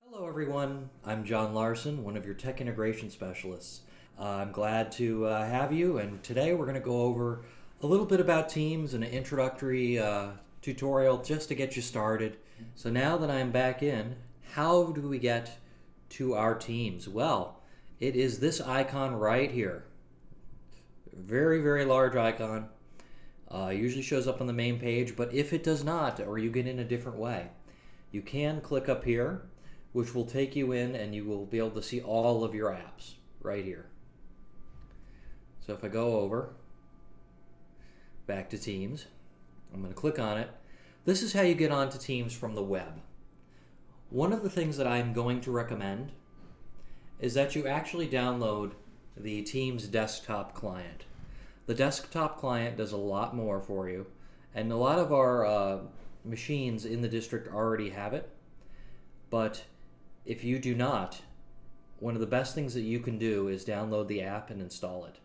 Hello everyone, I'm John Larson, one of your tech integration specialists. I'm glad to have you, and today we're going to go over a little bit about Teams and an introductory tutorial just to get you started. So now that I'm back in, how do we get to our Teams? Well, it is this icon right here. Very, very large icon. Usually shows up on the main page, but if it does not, or you get in a different way, you can click up here, which will take you in and you will be able to see all of your apps right here. So if I go over back to Teams, I'm going to click on it. This is how you get onto Teams from the web. One of the things that I'm going to recommend is that you actually download the Teams desktop client. The desktop client does a lot more for you, and a lot of our machines in the district already have it, but if you do not, one of the best things that you can do is download the app and install it.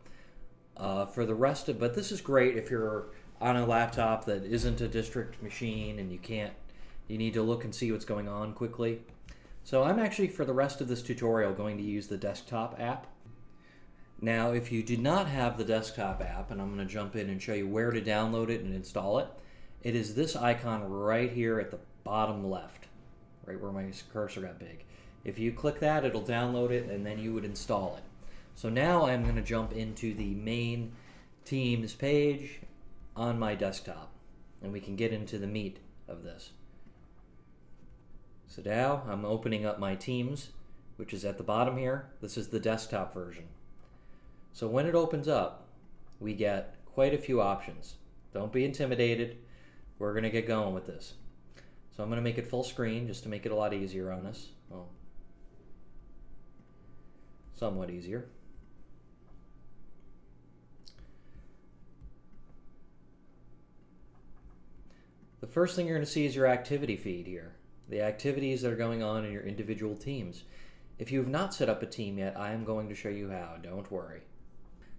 For the rest of, but this is great if you're on a laptop that isn't a district machine and you need to look and see what's going on quickly. So I'm actually, for the rest of this tutorial, going to use the desktop app. Now, if you do not have the desktop app, and I'm going to jump in and show you where to download it and install it, it is this icon right here at the bottom left, right where my cursor got big. If you click that, it'll download it, and then you would install it. So now I'm going to jump into the main Teams page on my desktop, and we can get into the meat of this. So now I'm opening up my Teams, which is at the bottom here. This is the desktop version. So when it opens up, we get quite a few options. Don't be intimidated. We're going to get going with this. So I'm going to make it full screen just to make it a lot easier on us. Well, somewhat easier. The first thing you're going to see is your activity feed here. The activities that are going on in your individual teams. If you have not set up a team yet, I am going to show you how. Don't worry.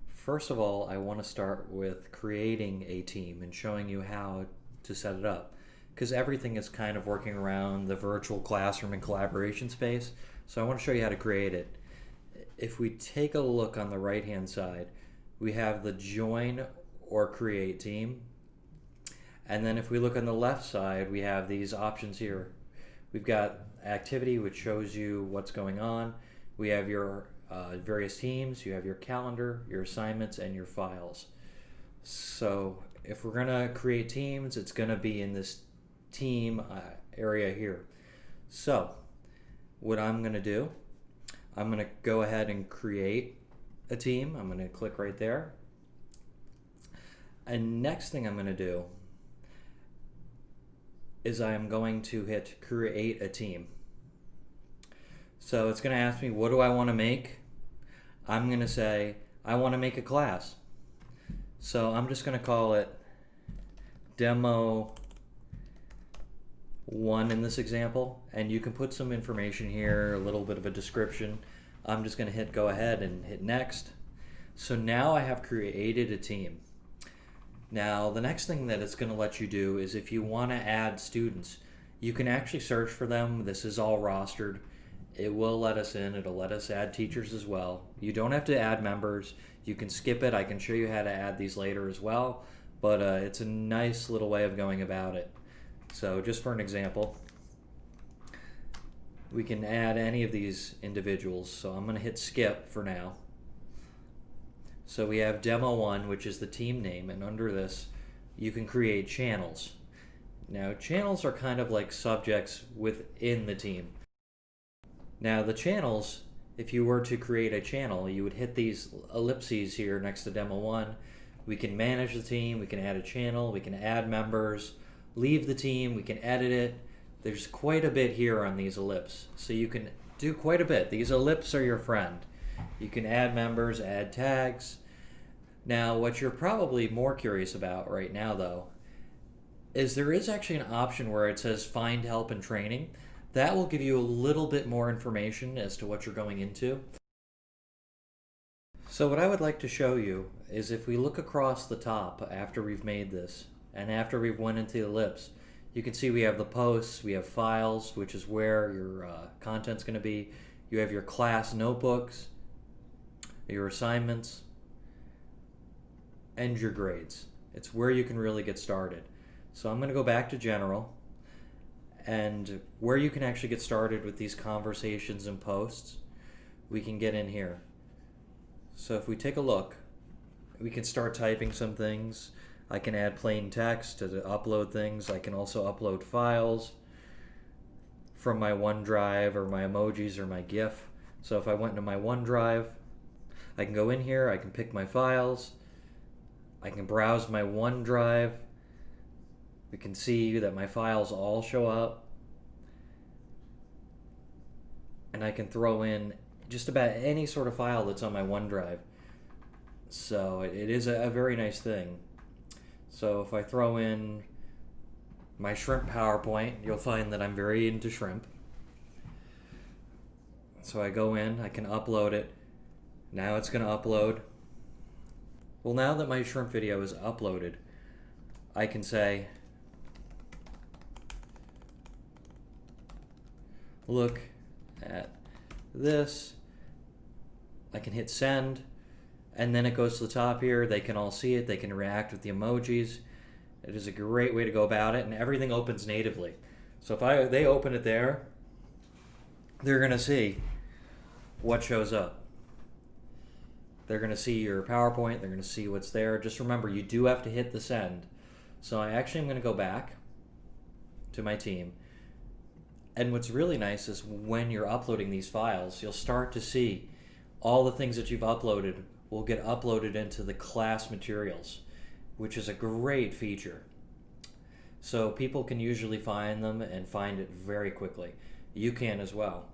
First of all, I want to start with creating a team and showing you how to set it up, because everything is kind of working around the virtual classroom and collaboration space. So I want to show you how to create it. If we take a look on the right hand side, we have the join or create team. And then if we look on the left side, we have these options here. We've got activity, which shows you what's going on. We have your various teams, you have your calendar, your assignments, and your files. So if we're going to create teams, it's going to be in this team area here. So what I'm going to do, I'm going to go ahead and create a team. I'm going to click right there. And next thing I'm going to do is I'm going to hit create a team. So it's going to ask me, what do I want to make? I'm going to say, I want to make a class. So I'm just going to call it Demo 1 in this example. And you can put some information here, a little bit of a description. I'm just going to hit go ahead and hit next. So now I have created a team. Now the next thing that it's going to let you do is if you want to add students, you can actually search for them. This is all rostered. It will let us in. It'll let us add teachers as well. You don't have to add members. You can skip it. I can show you how to add these later as well, but it's a nice little way of going about it. So just for an example, we can add any of these individuals. So I'm going to hit skip for now. So we have Demo 1, which is the team name, and under this you can create channels. Now channels are kind of like subjects within the team. Now the channels, if you were to create a channel, you would hit these ellipses here next to Demo 1. We can manage the team, we can add a channel, we can add members, leave the team, we can edit it. There's quite a bit here on these ellipses, so you can do quite a bit. These ellipses are your friend. You can add members, add tags. Now what you're probably more curious about right now though, is there is actually an option where it says find help and training. That will give you a little bit more information as to what you're going into. So what I would like to show you is if we look across the top after we've made this, and after we've went into the ellipse, You can see we have the posts, we have files, which is where your content's going to be. You have your class notebooks, your assignments, and your grades. It's where you can really get started. So I'm going to go back to general, and where you can actually get started with these conversations and posts, we can get in here. So if we take a look, we can start typing some things. I can add plain text to upload things. I can also upload files from my OneDrive or my emojis or my GIF. So if I went into my OneDrive, I can go in here, I can pick my files, I can browse my OneDrive. We can see that my files all show up. And I can throw in just about any sort of file that's on my OneDrive. So it is a very nice thing. So if I throw in my shrimp PowerPoint, you'll find that I'm very into shrimp. So I go in, I can upload it. Now it's going to upload. Well, now that my shrimp video is uploaded, I can say, look at this. I can hit send, and then it goes to the top here. They can all see it. They can react with the emojis. It is a great way to go about it, and everything opens natively. So if they open it there, they're going to see what shows up. They're going to see your PowerPoint. They're going to see what's there. Just remember, you do have to hit the send. So I actually am going to go back to my team. And what's really nice is when you're uploading these files, you'll start to see all the things that you've uploaded will get uploaded into the class materials, which is a great feature. So people can usually find them and find it very quickly. You can as well.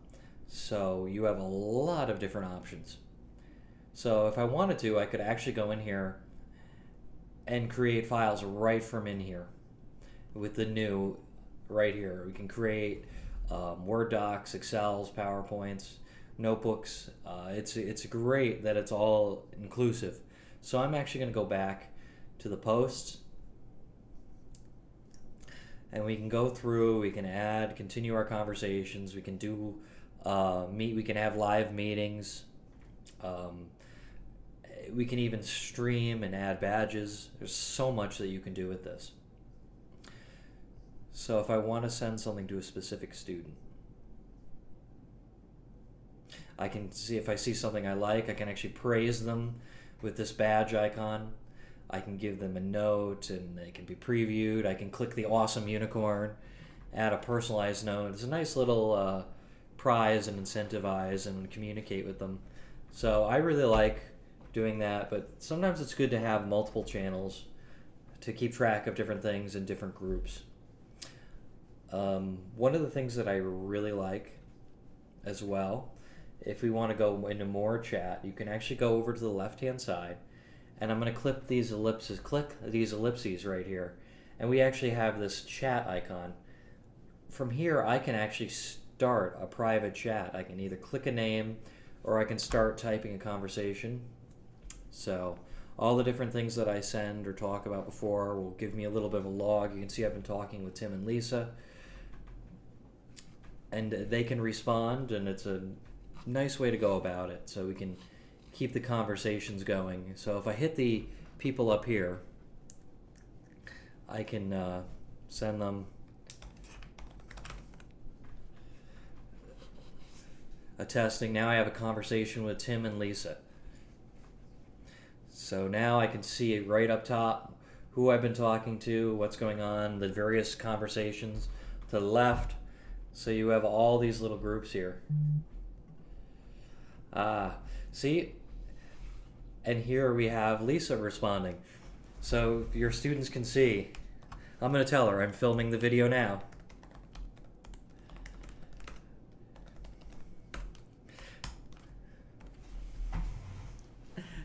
So you have a lot of different options. So if I wanted to, I could actually go in here and create files right from in here with the new right here. We can create Word docs, Excels, PowerPoints, notebooks. It's great that it's all inclusive. So I'm actually going to go back to the posts, and we can go through. We can add, continue our conversations. We can do we can have live meetings. We can even stream and add badges. There's so much that you can do with this. So if I want to send something to a specific student, I can see if I see something I like, I can actually praise them with this badge icon. I can give them a note and it can be previewed. I can click the awesome unicorn, add a personalized note. It's a nice little prize and incentivize and communicate with them. So I really like doing that, but sometimes it's good to have multiple channels to keep track of different things in different groups. One of the things that I really like as well, if we want to go into more chat, you can actually go over to the left-hand side, and I'm going to click these ellipses right here, and we actually have this chat icon. From here, I can actually start a private chat. I can either click a name, or I can start typing a conversation. So all the different things that I send or talk about before will give me a little bit of a log. You can see I've been talking with Tim and Lisa, and they can respond, and it's a nice way to go about it, so we can keep the conversations going. So if I hit the people up here, I can send them a testing. Now I have a conversation with Tim and Lisa. So now I can see right up top who I've been talking to, what's going on, the various conversations. To the left, so you have all these little groups here. See? And here we have Lisa responding. So your students can see. I'm going to tell her I'm filming the video now.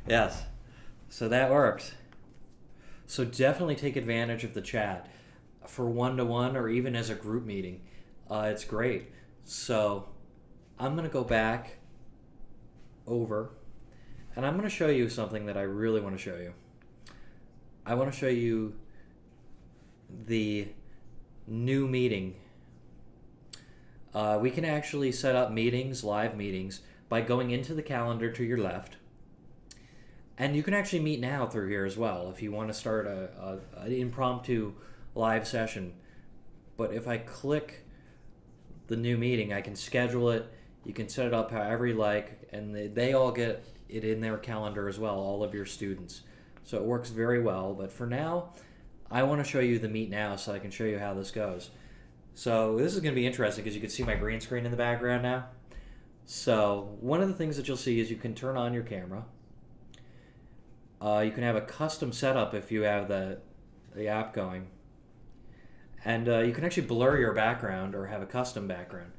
Yes. So that works. So definitely take advantage of the chat for one-to-one or even as a group meeting. It's great. So I'm going to go back over, and I'm going to show you something that I really want to show you. I want to show you the new meeting. We can actually set up meetings, live meetings, by going into the calendar to your left. And you can actually meet now through here as well if you want to start an impromptu live session. But if I click the new meeting, I can schedule it. You can set it up however you like, and they all get it in their calendar as well, all of your students. So it works very well. But for now, I want to show you the Meet Now so I can show you how this goes. So this is going to be interesting because you can see my green screen in the background now. So one of the things that you'll see is you can turn on your camera. You can have a custom setup if you have the app going. And you can actually blur your background or have a custom background.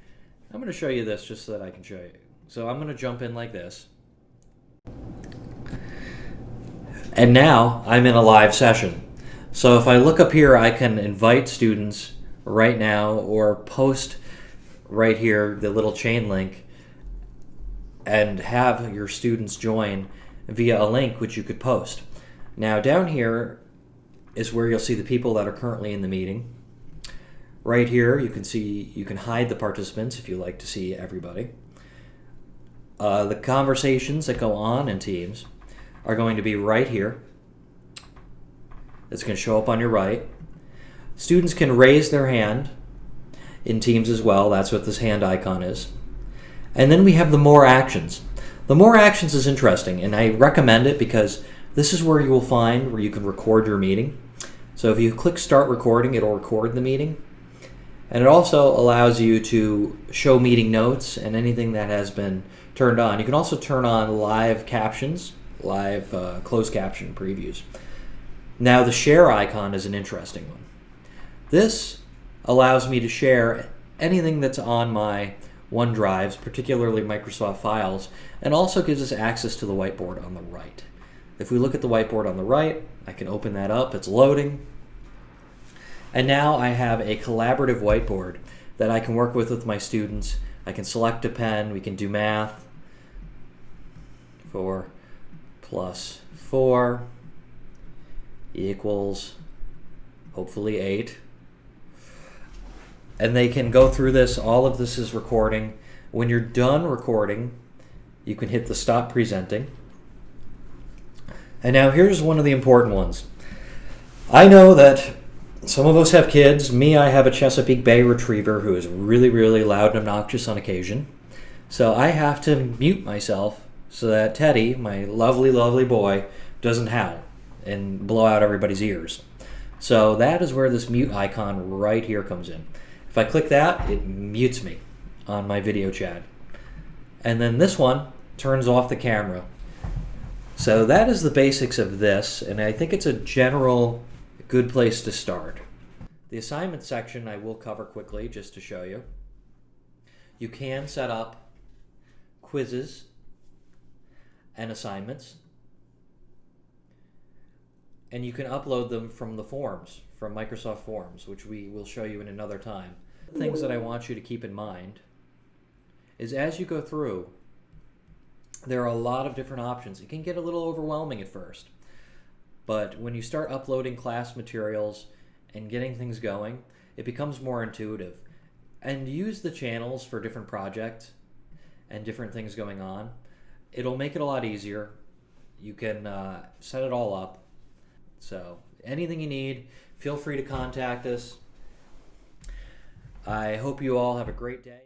I'm going to show you this just so that I can show you. So I'm going to jump in like this. And now I'm in a live session. So if I look up here, I can invite students right now or post right here the little chain link and have your students join via a link which you could post. Now down here is where you'll see the people that are currently in the meeting. Right here you can hide the participants if you like to see everybody. The conversations that go on in Teams are going to be right here. It's going to show up on your right. Students can raise their hand in Teams as well. That's what this hand icon is. And then we have the More Actions. The More Actions is interesting, and I recommend it because this is where you will find where you can record your meeting. So if you click Start Recording, it'll record the meeting. And it also allows you to show meeting notes and anything that has been turned on. You can also turn on live captions, live closed caption previews. Now the share icon is an interesting one. This allows me to share anything that's on my OneDrives, particularly Microsoft files, and also gives us access to the whiteboard on the right. If we look at the whiteboard on the right, I can open that up. It's loading. And now I have a collaborative whiteboard that I can work with my students. I can select a pen. We can do math. 4 plus 4 equals hopefully 8. And they can go through this. All of this is recording. When you're done recording, you can hit the stop presenting. And now here's one of the important ones. I know that some of us have kids. Me, I have a Chesapeake Bay Retriever who is really, really loud and obnoxious on occasion. So I have to mute myself so that Teddy, my lovely, lovely boy, doesn't howl and blow out everybody's ears. So that is where this mute icon right here comes in. If I click that, it mutes me on my video chat. And then this one turns off the camera. So that is the basics of this, and I think it's a general good place to start. The assignment section I will cover quickly just to show you. You can set up quizzes and assignments, and you can upload them from the forms, from Microsoft Forms, which we will show you in another time. Things that I want you to keep in mind is as you go through, there are a lot of different options. It can get a little overwhelming at first, but when you start uploading class materials and getting things going, it becomes more intuitive. And use the channels for different projects and different things going on. It'll make it a lot easier. You can set it all up. So anything you need, feel free to contact us. I hope you all have a great day.